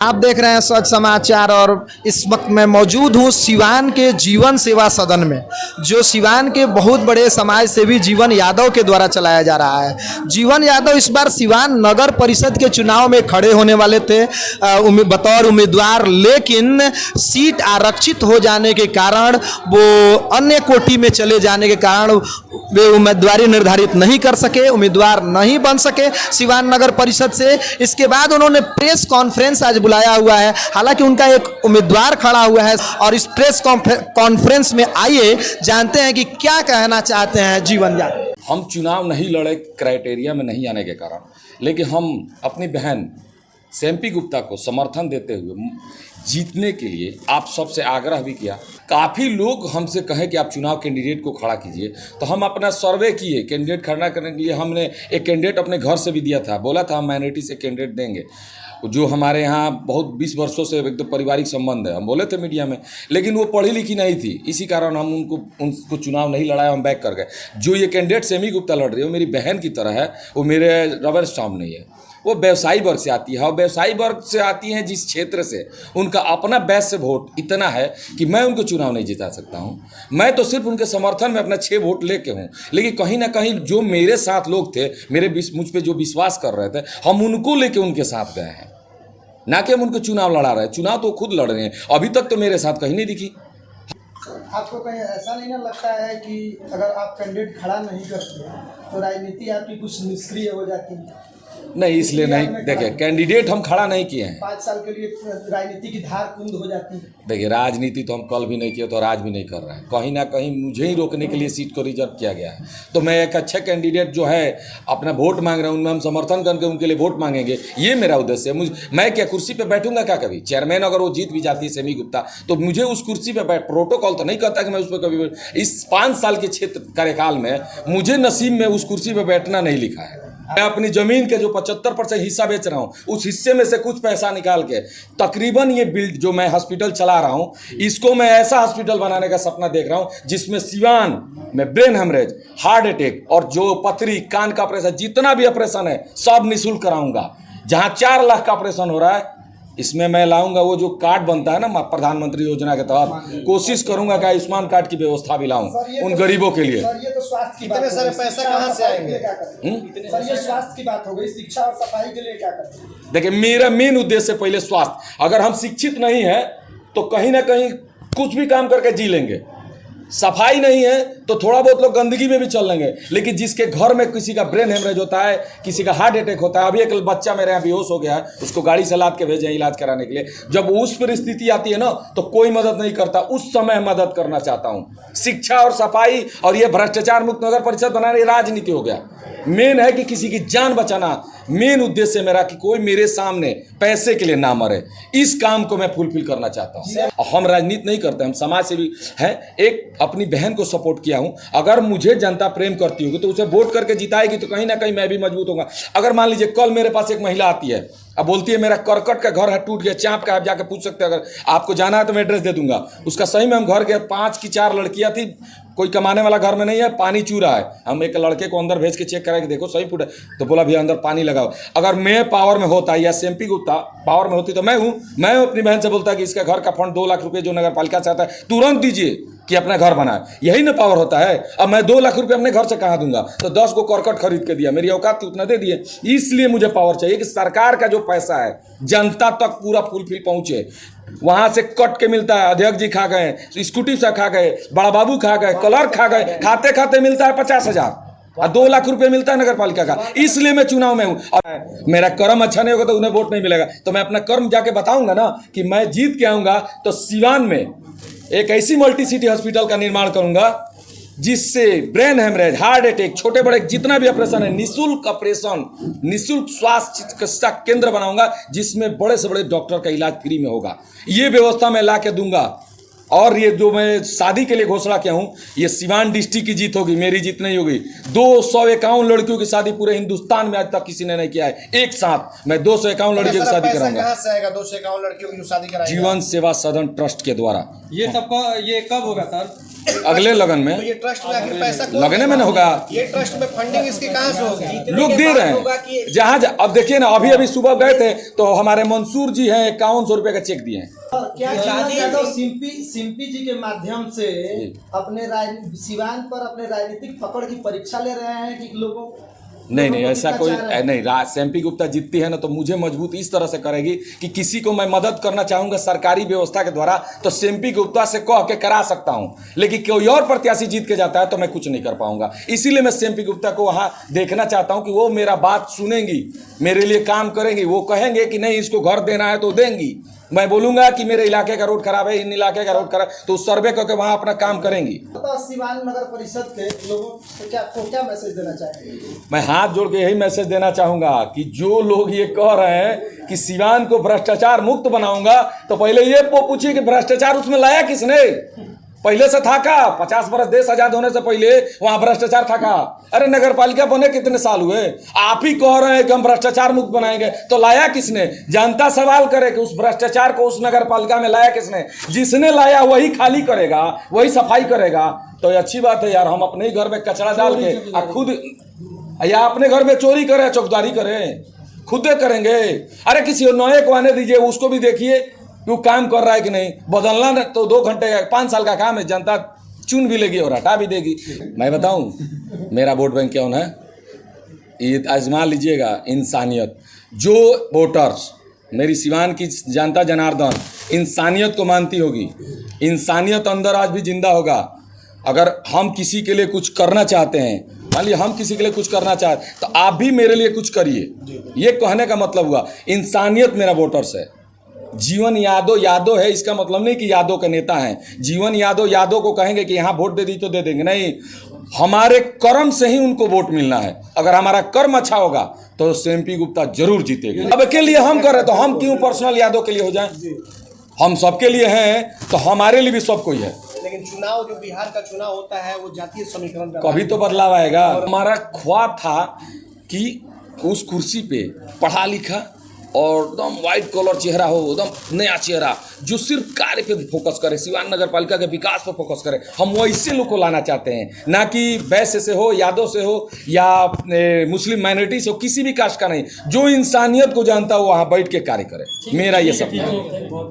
आप देख रहे हैं सच समाचार और इस वक्त मैं मौजूद हूं सिवान के जीवन सेवा सदन में, जो सिवान के बहुत बड़े समाज सेवी जीवन यादव के द्वारा चलाया जा रहा है। जीवन यादव इस बार सिवान नगर परिषद के चुनाव में खड़े होने वाले थे बतौर उम्मीदवार, लेकिन सीट आरक्षित हो जाने के कारण, वो अन्य कोटि में चले जाने के कारण वे उम्मीदवारी निर्धारित नहीं कर सके, उम्मीदवार नहीं बन सके सिवान नगर परिषद से। इसके बाद उन्होंने प्रेस कॉन्फ्रेंस आज बुलाया हुआ है। हालांकि उनका एक उम्मीदवार खड़ा हुआ है और इस प्रेस कॉन्फ्रेंस में आइए जानते हैं कि क्या कहना चाहते हैं जीवन यादव। हम चुनाव नहीं लड़े क्राइटेरिया में नहीं आने के कारण, लेकिन हम अपनी बहन सेम्पी गुप्ता को समर्थन देते हुए जीतने के लिए आप सबसे आग्रह भी किया। काफ़ी लोग हमसे कहे कि आप चुनाव कैंडिडेट को खड़ा कीजिए, तो हम अपना सर्वे किए। कैंडिडेट खड़ा करने के लिए हमने एक कैंडिडेट अपने घर से भी दिया था, बोला था हम माइनॉरिटी से कैंडिडेट देंगे, जो हमारे यहाँ बहुत 20 वर्षों से एकदम पारिवारिक संबंध है, हम बोले थे मीडिया में, लेकिन वो पढ़ी लिखी नहीं थी। इसी कारण हम उनको चुनाव नहीं लड़ाया, हम बैक कर गए। जो ये कैंडिडेट सेमी गुप्ता लड़ रही है वो मेरी बहन की तरह है, वो मेरे रबर स्टाम्प नहीं है। वो व्यवसायी वर्ग से आती है और व्यवसायी वर्ग से आती हैं जिस क्षेत्र से, उनका अपना बेस से वोट इतना है कि मैं उनको चुनाव नहीं जिता सकता हूं। मैं तो सिर्फ उनके समर्थन में अपना 6 वोट लेके हूं, लेकिन कहीं ना कहीं जो मेरे साथ लोग थे, मुझ पे जो विश्वास कर रहे थे, हम उनको लेके उनके साथ गए हैं, ना कि हम उनको चुनाव लड़ा रहे हैं। चुनाव तो खुद लड़ रहे हैं, अभी तक तो मेरे साथ कहीं नहीं दिखी। आपको कहीं ऐसा नहीं ना लगता है कि अगर आप कैंडिडेट खड़ा नहीं करते तो राजनीति आपकी कुछ निष्क्रिय हो जाती है? नहीं, इसलिए नहीं। देखिए, कैंडिडेट हम खड़ा नहीं किए हैं। 5 साल के लिए राजनीति की धार कुंद हो जाती है। देखिए, राजनीति तो हम कल भी नहीं किए तो आज भी नहीं कर रहे हैं। कहीं ना कहीं मुझे ही रोकने के लिए सीट को रिजर्व किया गया है। तो मैं एक अच्छे कैंडिडेट जो है अपना वोट मांग रहा हूँ, उनमें हम समर्थन करके उनके लिए वोट मांगेंगे, ये मेरा उद्देश्य है। मैं क्या कुर्सी पर बैठूंगा क्या कभी? चेयरमैन अगर वो जीत भी जाती है सेमी गुप्ता, तो मुझे उस कुर्सी पर प्रोटोकॉल तो नहीं कहता कि मैं उस पर कभी, इस 5 साल के क्षेत्र कार्यकाल में मुझे नसीब में उस कुर्सी पर बैठना नहीं लिखा है। मैं अपनी ज़मीन के जो 75% हिस्सा बेच रहा हूँ, उस हिस्से में से कुछ पैसा निकाल के तकरीबन ये बिल्ड जो मैं हॉस्पिटल चला रहा हूँ, इसको मैं ऐसा हॉस्पिटल बनाने का सपना देख रहा हूँ जिसमें सिवान में ब्रेन हेमरेज, हार्ट अटैक और जो पथरी, कान का ऑपरेशन, जितना भी ऑपरेशन है सब निःशुल्क कराऊंगा। जहाँ 4 लाख का ऑपरेशन हो रहा है, इसमें मैं लाऊंगा वो जो कार्ड बनता है ना प्रधानमंत्री योजना के तहत, कोशिश करूंगा कि आयुष्मान कार्ड की व्यवस्था भी लाऊं उन गरीबों के लिए। सर, ये तो स्वास्थ्य की बात, इतने सारे पैसा कहां से आएंगे? सर, ये स्वास्थ्य की बात हो गई, शिक्षा और सफाई के लिए क्या करते? देखिए, मेरा मेन उद्देश्य पहले स्वास्थ्य। अगर हम शिक्षित नहीं है तो कहीं ना कहीं कुछ भी काम करके जी लेंगे। सफाई नहीं है तो थोड़ा बहुत लोग गंदगी में भी चल लेंगे, लेकिन जिसके घर में किसी का ब्रेन हेमरेज होता है, किसी का हार्ट अटैक होता है, अभी एक बच्चा मेरे यहाँ बेहोश हो गया है, उसको गाड़ी से लाद के भेजे हैं इलाज कराने के लिए। जब उस परिस्थिति आती है ना, तो कोई मदद नहीं करता, उस समय मदद करना चाहता हूँ। शिक्षा और सफाई और ये भ्रष्टाचार मुक्त नगर परिषद बनाने राजनीति हो गया। मेन है कि किसी की जान बचाना मेन उद्देश्य मेरा, कि कोई मेरे सामने पैसे के लिए ना मरे। इस काम को मैं फुलफिल करना चाहता हूँ। हम राजनीति नहीं करते, हम समाज सेवी हैं। एक अपनी बहन को सपोर्ट किया हूँ। अगर मुझे जनता प्रेम करती होगी तो उसे वोट करके जिताएगी, तो कहीं ना कहीं मैं भी मजबूत होगा। अगर मान लीजिए कल मेरे पास एक महिला आती है, अब बोलती है मेरा करकट का घर है, टूट गया, चाँप का, आप जाकर पूछ सकते हैं। अगर आपको जाना है तो मैं एड्रेस दे दूंगा उसका। सही में हम घर गए, 5 की 4 लड़कियां थी, कोई कमाने वाला घर में नहीं है, पानी चू रहा है। हम एक लड़के को अंदर भेज के चेक कराए कि देखो सही फुट है, तो बोला भैया अंदर पानी लगाओ। अगर मैं पावर में होता या सेम्पी गुप्ता पावर में होती तो मैं अपनी बहन से बोलता कि इसका घर का फंड 2 लाख रुपये जो नगर पालिका से आता है तुरंत दीजिए कि अपना घर बनाए। यही ना पावर होता है। अब मैं 2 लाख रुपये अपने घर से कहाँ दूंगा? तो 10 को करकट खरीद के दिया, मेरी औकात थी उतना दे दिए। इसलिए मुझे पावर चाहिए कि सरकार का जो पैसा है जनता तक पूरा फुलफिल पहुंचे। वहां से कट के मिलता है, अध्यक्ष जी खा गए, स्कूटी से खा गए, बड़ा बाबू खा गए, क्लर्क खा गए, खाते खाते मिलता है 50,000 और 2 लाख रुपए मिलता है नगर पालिका का। इसलिए मैं चुनाव में हूं। और मेरा कर्म अच्छा नहीं होगा तो उन्हें वोट नहीं मिलेगा। तो मैं अपना कर्म जाके बताऊंगा ना कि मैं जीत के आऊंगा, तो सिवान में एक ऐसी मल्टी सिटी हॉस्पिटल का निर्माण करूंगा जिससे ब्रेन हेमरेज, हार्ट अटैक, छोटे बड़े जितना भी ऑपरेशन है, निःशुल्क ऑपरेशन, निःशुल्क स्वास्थ्य चिकित्सा केंद्र बनाऊंगा जिसमें बड़े से बड़े डॉक्टर का इलाज फ्री में होगा। ये व्यवस्था मैं ला के दूंगा। और ये जो मैं शादी के लिए घोषणा किया हूँ, ये सिवान डिस्ट्रिक्ट की जीत होगी, मेरी जीत नहीं होगी। 251 लड़कियों की शादी पूरे हिंदुस्तान में आज तक किसी ने नहीं किया है। एक साथ मैं 251 लड़कियों की शादी कराऊंगा। कहाँ से आएगा 251 लड़कियों की शादी कराएगा? जीवन सेवा सदन ट्रस्ट के द्वारा। ये कब होगा सर? अगले लगन तो में ये ट्रस्ट में आखिर पैसा कौन लगने में देगा? न होगा। ये ट्रस्ट में फंडिंग इसकी कहाँ से होगी? लोग दे रहे हैं जहाँ अब देखिए ना, अभी अभी सुबह गए थे तो हमारे मंसूर जी हैं 5100 रुपये का चेक दिए हैं। क्या जीवन यादव सिंपी जी के माध्यम से अपने सिवान पर अपने राजनीतिक पकड़ की परीक्षा ले रहे हैं कि लोगों नहीं ऐसा कोई नहीं। एमपी गुप्ता जीतती है ना तो मुझे मजबूत इस तरह से करेगी कि किसी को मैं मदद करना चाहूंगा सरकारी व्यवस्था के द्वारा तो एमपी गुप्ता से कह के करा सकता हूं, लेकिन कोई और प्रत्याशी जीत के जाता है तो मैं कुछ नहीं कर पाऊंगा। इसीलिए मैं एमपी गुप्ता को वहां देखना चाहता हूं कि वो मेरा बात सुनेंगी, मेरे लिए काम करेंगी। वो कहेंगे कि नहीं इसको घर देना है तो देंगी, मैं बोलूंगा कि मेरे इलाके का रोड खराब है, इन इलाके का रोड खराब, तो सर्वे करके वहां अपना काम करेंगी। तो सिवान नगर परिषद के लोगों को क्या मैसेज देना चाहेंगे? मैं हाथ जोड़ के यही मैसेज देना चाहूंगा कि जो लोग ये कह रहे हैं कि सिवान को भ्रष्टाचार मुक्त बनाऊंगा, तो पहले ये पूछिए कि भ्रष्टाचार उसमें लाया किसने? पहले से था का? 50 वर्ष देश आजाद होने से पहले वहां भ्रष्टाचार था का? अरे नगर पालिका बने कितने साल हुए? आप ही कह रहे हैं कि हम भ्रष्टाचार मुक्त बनाएंगे, तो लाया किसने? जनता सवाल करे कि उस भ्रष्टाचार को उस नगर पालिका में लाया किसने? जिसने लाया वही खाली करेगा, वही सफाई करेगा। तो ये अच्छी बात है यार, हम अपने ही घर में कचरा डाल के खुद, या अपने घर में चोरी करें, चौकीदारी करें, खुद करेंगे। अरे किसी नए को आने दीजिए, उसको भी देखिए वो काम कर रहा है कि नहीं। बदलना न तो 2 घंटे 5 साल का काम है, जनता चुन भी लेगी और हटा भी देगी। मैं बताऊं मेरा वोट बैंक कौन है? ये आजमा लीजिएगा, इंसानियत। जो वोटर्स मेरी सिवान की जनता जनार्दन इंसानियत को मानती होगी, इंसानियत अंदर आज भी जिंदा होगा। अगर हम किसी के लिए कुछ करना चाहते हैं, मान लीजिए हम किसी के लिए कुछ करना चाहते तो आप भी मेरे लिए कुछ करिए। ये कहने का मतलब हुआ इंसानियत मेरा वोटर्स है। जीवन यादव है, इसका मतलब नहीं कि यादव के नेता हैं। जीवन यादव को कहेंगे कि यहाँ वोट दे दी तो दे देंगे, नहीं। हमारे कर्म से ही उनको वोट मिलना है। अगर हमारा कर्म अच्छा होगा तो एमपी गुप्ता जरूर जीतेगी। अब के लिए हम कर रहे तो हम क्यों पर्सनल यादव के लिए हो जाएं? हम सबके लिए हैं तो हमारे लिए भी सब कोई है। लेकिन चुनाव जो बिहार का चुनाव होता है वो जातीय समीकरण का कभी तो बदलाव आएगा। हमारा ख्वाब था कि उस कुर्सी पे पढ़ा लिखा और एकदम वाइट कलर चेहरा हो, एकदम नया चेहरा जो सिर्फ कार्य पे फोकस करे, सिवान नगर पालिका के विकास पे फोकस करे। हम वैसे लोग को लाना चाहते हैं, ना कि वैश्य से हो, यादव से हो या मुस्लिम माइनॉरिटी से हो, किसी भी कास्ट का नहीं। जो इंसानियत को जानता हो वहाँ बैठ के कार्य करे। मेरा ये सपना है।